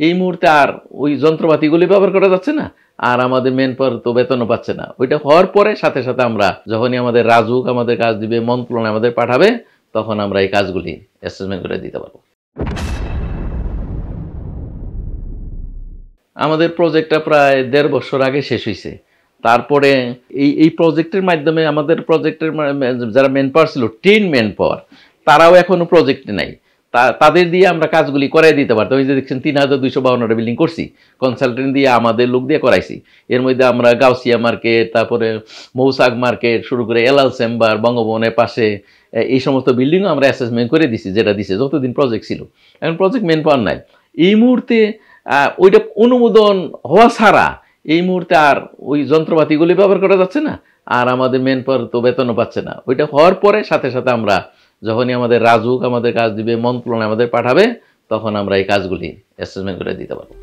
এই মুহূর্তে আর ওই যন্ত্রপাতিগুলি ব্যবহার করা যাচ্ছে না, আর আমাদের মেন পাওয়ার তো বেতনও পাচ্ছে না। ওইটা হওয়ার পরে সাথে সাথে আমরা যখনই আমাদের রাজুক আমাদের কাজ দিবে, মন্ত্রণালয় আমাদের পাঠাবে, তখন আমরা এই কাজগুলি অ্যাসেসমেন্ট করে দিতে পারবো। আমাদের প্রজেক্টটা প্রায় ১.৫ বছর আগে শেষ হয়েছে। তারপরে এই প্রজেক্টের মাধ্যমে আমাদের প্রজেক্টের যারা মেন পাওয়ার ছিল, 10 মেন পাওয়ার, তারাও এখনো প্রজেক্টে নাই। তাদের দিয়ে আমরা কাজগুলি করাই দিতে পারতাম। ওই যে দেখছেন ৩,২৫২টা বিল্ডিং করছি, কনসালটেন্ট দিয়ে আমাদের লোক দিয়ে করাইছি। এর মধ্যে আমরা গাউসিয়া মার্কেট, তারপরে মৌসাক মার্কেট শুরু করে এলাল চেম্বার, বঙ্গভবনের পাশে এই সমস্ত বিল্ডিংও আমরা অ্যাসেসমেন্ট করে দিছি, যেটা দিছে যতদিন প্রজেক্ট ছিল। এখন প্রজেক্ট মেন পাওয়ার নাই এই মুহূর্তে। ওইটা অনুমোদন হওয়া ছাড়া এই মুহূর্তে আর ওই যন্ত্রপাতিগুলি ব্যবহার করা যাচ্ছে না, আর আমাদের মেন পাওয়ার তো বেতনও পাচ্ছে না। ওইটা হওয়ার পরে সাথে সাথে আমরা যখনই আমাদের রাজুক আমাদের কাজ দিবে, মন্ত্রণালয় আমাদের পাঠাবে, তখন আমরা এই কাজগুলি অ্যাসেসমেন্ট করে দিতে পারবো।